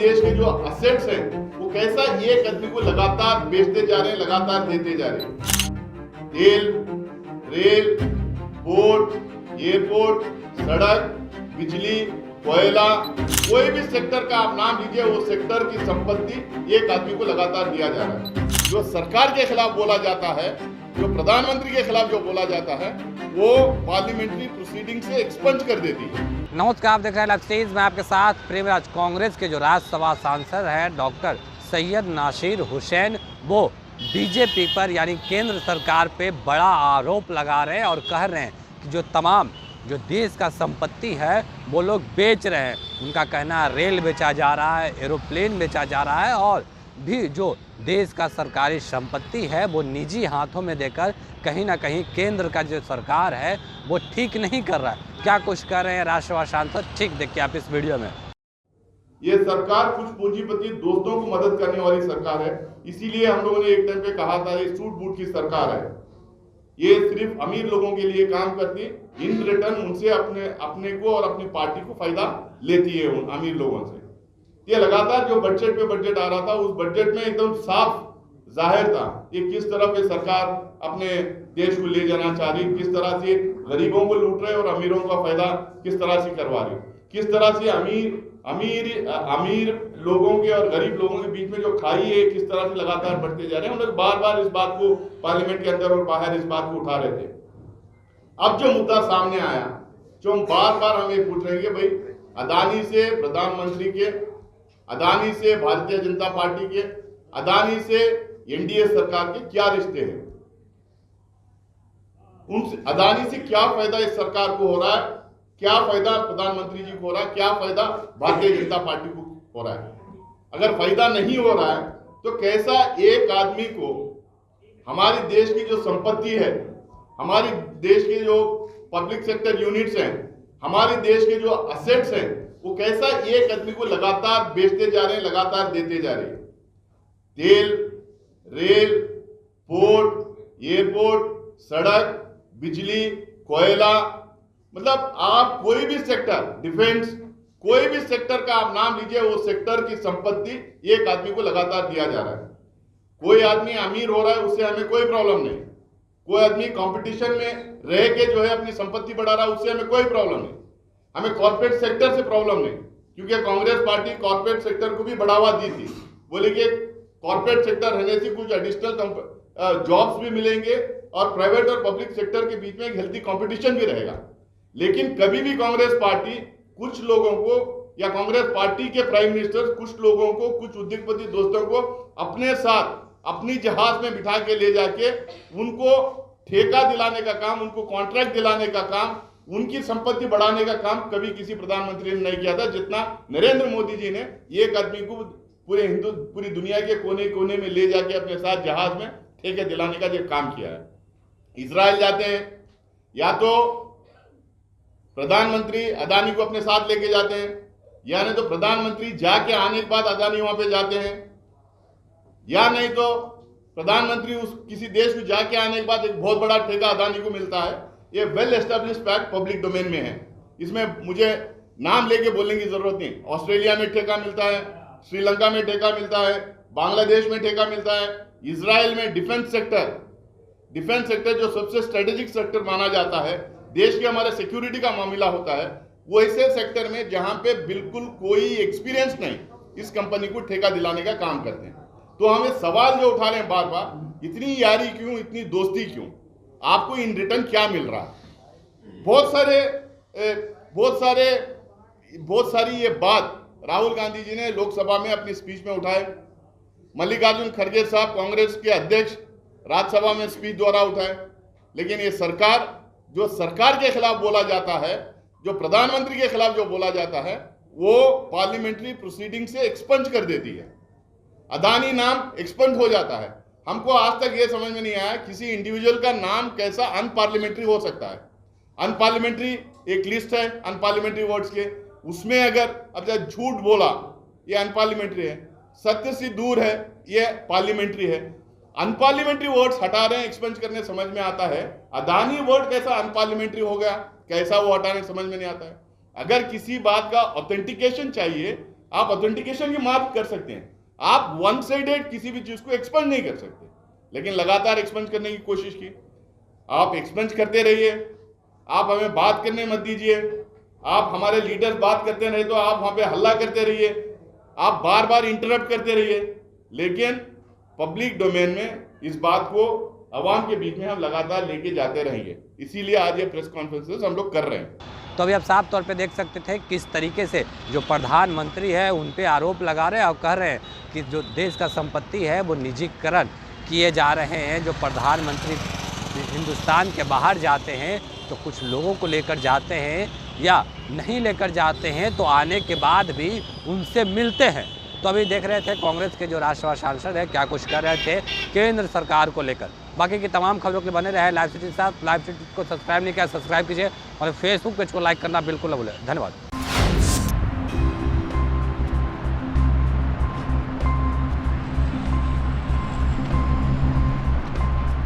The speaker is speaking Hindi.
देश के जो असेट्स हैं वो कैसा एक आदमी को लगातार बेचते जा रहे हैं, लगातार देते जा रहे हैं। तेल, रेल, पोर्ट, एयरपोर्ट, सड़क, बिजली, कोयला, कोई भी सेक्टर का आप नाम लीजिए, वो सेक्टर की संपत्ति एक आदमी को लगातार दिया जा रहा है। जो सरकार के खिलाफ बोला जाता है, जो प्रधानमंत्री के खिलाफ जो बोला जाता है, वो पार्लियामेंट्री प्रोसीडिंग से एक्सपंज कर देती है। नमस्कार, आप देख रहे हैं लाइव स्टेज में आपके साथ प्रेमराज। कांग्रेस के जो राज्यसभा सांसद हैं डॉक्टर सैयद नासिर हुसैन, वो बीजेपी पर यानी केंद्र सरकार पे बड़ा आरोप लगा रहे हैं और कह रहे हैं कि जो तमाम जो देश का संपत्ति है वो लोग बेच रहे हैं। उनका कहना है रेल बेचा जा रहा है, एरोप्लेन बेचा जा रहा है और भी जो देश का सरकारी संपत्ति है वो निजी हाथों में देकर कहीं ना कहीं केंद्र का जो सरकार है वो ठीक नहीं कर रहा है। क्या कुछ कर रहे हैं राज्यसभा सांसद, ठीक देखिए आप इस वीडियो में। ये सरकार कुछ पूंजीपति दोस्तों को मदद करने वाली सरकार है, इसीलिए हम लोगों ने एक टाइम पे कहा था ये सूट बूट की सरकार है। ये सिर्फ अमीर लोगों के लिए काम करती, इन रिटर्न उनसे अपने को और अपनी पार्टी को फायदा लेती है उन अमीर लोगों से। ये लगातार जो बजट पे बजट आ रहा था, उस बजट में एकदम साफ जाहिर था ये किस तरह से सरकार अपने देश को ले जाना चाह रही, किस तरह से गरीबों को लूट रहे और अमीरों का फायदा किस तरह से करवा रही, किस तरह से अमीर लोगों के और गरीब लोगों के बीच में जो खाई है किस तरह से लगातार बढ़ते जा रहे हैं। हम लोग बार बार इस बात को पार्लियामेंट के अंदर और बाहर इस बात को उठा रहे थे। अब जो मुद्दा सामने आया, जो हम बार बार हम ये पूछ रहे हैं कि भाई अदानी से प्रधानमंत्री के, अदानी से भारतीय जनता पार्टी के, अदानी से एनडीए सरकार के क्या रिश्ते हैं, उन अदानी से क्या फायदा इस सरकार को हो रहा है, क्या फायदा प्रधानमंत्री जी को हो रहा है, क्या फायदा भारतीय जनता पार्टी को हो रहा है। अगर फायदा नहीं हो रहा है तो कैसा एक आदमी को हमारे देश की जो संपत्ति है, हमारे देश के जो पब्लिक सेक्टर यूनिट्स हैं, हमारे देश के जो असेट्स हैं, वो कैसा एक आदमी को लगातार बेचते जा रहे हैं, लगातार देते जा रहे हैं। तेल, रेल, पोर्ट, एयरपोर्ट, सड़क, बिजली, कोयला, मतलब आप कोई भी सेक्टर, डिफेंस, कोई भी सेक्टर का आप नाम लीजिए, वो सेक्टर की संपत्ति एक आदमी को लगातार दिया जा रहा है। कोई आदमी अमीर हो रहा है, उससे हमें कोई प्रॉब्लम नहीं। कोई आदमी कंपटीशन में रह के जो है अपनी संपत्ति बढ़ा रहा है, उससे हमें कोई प्रॉब्लम नहीं। हमें कॉर्पोरेट सेक्टर से प्रॉब्लम नहीं, क्योंकि कांग्रेस पार्टी कॉर्पोरेट सेक्टर को भी बढ़ावा दी थी। बोले कि कॉर्पोरेट सेक्टर रहने से कुछ एडिशनल जॉब्स भी मिलेंगे और प्राइवेट और पब्लिक सेक्टर के बीच में एक हेल्थी कंपटीशन भी रहेगा। लेकिन कभी भी कांग्रेस पार्टी कुछ लोगों को या कांग्रेस पार्टी के प्राइम मिनिस्टर कुछ लोगों को, कुछ उद्योगपति दोस्तों को अपने साथ अपनी जहाज में बिठा के ले जाके उनको ठेका दिलाने का काम, उनको कॉन्ट्रैक्ट दिलाने का काम, उनकी संपत्ति बढ़ाने का काम कभी किसी प्रधानमंत्री ने नहीं किया था, जितना नरेंद्र मोदी जी ने एक आदमी को पूरी दुनिया के कोने कोने में ले जाके अपने साथ जहाज में ठेके दिलाने का जो काम किया है। इजराइल जाते हैं, या तो प्रधानमंत्री अदानी को अपने साथ लेके जाते हैं, या नहीं तो प्रधानमंत्री जाके आने के बाद अदानी वहां पे जाते हैं, या नहीं तो प्रधानमंत्री उस किसी देश को जाके आने के बाद एक बहुत बड़ा ठेका अदानी को मिलता है। ये well establish fact public domain में है, इसमें मुझे नाम लेके बोलने की जरूरत नहीं। ऑस्ट्रेलिया में ठेका मिलता है, श्रीलंका में ठेका मिलता है, बांग्लादेश में ठेका मिलता है, इजराइल में डिफेंस सेक्टर जो सबसे स्ट्रेटेजिक सेक्टर माना जाता है, देश के हमारे सिक्योरिटी का मामला होता है, वो ऐसे सेक्टर में जहां पे बिल्कुल कोई एक्सपीरियंस नहीं, इस कंपनी को ठेका दिलाने का काम करते हैं। तो हमें सवाल जो उठा रहे हैं बार बार, इतनी यारी क्यों, इतनी दोस्ती क्यों, आपको इन रिटर्न क्या मिल रहा है। बहुत सारी ये बात राहुल गांधी जी ने लोकसभा में अपनी स्पीच में उठाए, मल्लिकार्जुन खड़गे साहब कांग्रेस के अध्यक्ष राज्यसभा में स्पीच द्वारा उठाए। लेकिन ये सरकार, जो सरकार के खिलाफ बोला जाता है, जो प्रधानमंत्री के खिलाफ जो बोला जाता है, वो पार्लियामेंट्री प्रोसीडिंग से एक्सपंज कर देती है। अदानी नाम एक्सपंज हो जाता है। हमको आज तक ये समझ में नहीं आया किसी इंडिविजुअल का नाम कैसा अनपार्लियामेंट्री हो सकता है। अनपार्लियामेंट्री एक लिस्ट है अनपार्लियामेंट्री वर्ड्स के, उसमें अगर अब जब झूठ बोला ये अनपार्लियामेंट्री है, सत्य से दूर है ये पार्लियामेंट्री है। अनपार्लियामेंट्री वर्ड्स हटा रहे हैं, एक्सपंज करने समझ में आता है। अदानी वर्ड कैसा अनपार्लियामेंट्री हो गया, कैसा वो हटाने समझ में नहीं आता है। अगर किसी बात का ऑथेंटिकेशन चाहिए, आप ऑथेंटिकेशन की बात कर सकते हैं, आप वन साइडेड किसी भी चीज को एक्सपंज नहीं कर सकते। लेकिन लगातार एक्सपंज करने की कोशिश की। आप एक्सपंज करते रहिए, आप हमें बात करने मत दीजिए। आप हमारे लीडर्स बात करते रहे तो आप वहां पे हल्ला करते रहिए, आप बार बार इंटरप्ट करते रहिए। लेकिन पब्लिक डोमेन में इस बात को अवाम के बीच में हम लगातार लेके जाते रहेंगे। इसीलिए आज ये प्रेस कॉन्फ्रेंसेस हम लोग कर रहे हैं। तो अभी आप साफ तौर पे देख सकते थे किस तरीके से जो प्रधानमंत्री है उन पे आरोप लगा रहे हैं और कह रहे हैं कि जो देश का संपत्ति है वो निजीकरण किए जा रहे हैं। जो प्रधानमंत्री हिंदुस्तान के बाहर जाते हैं तो कुछ लोगों को लेकर जाते हैं या नहीं लेकर जाते हैं तो आने के बाद भी उनसे मिलते हैं। तो अभी देख रहे थे कांग्रेस के जो राज्यसभा सांसद है क्या कुछ कर रहे थे केंद्र सरकार को लेकर। बाकी की तमाम खबरों के लिए बने रहे लाइव सिटी के साथ। लाइव सिटी को सब्सक्राइब नहीं किया सब्सक्राइब कीजिए और फेसबुक पेज को लाइक करना बिल्कुल न भूलें। धन्यवाद।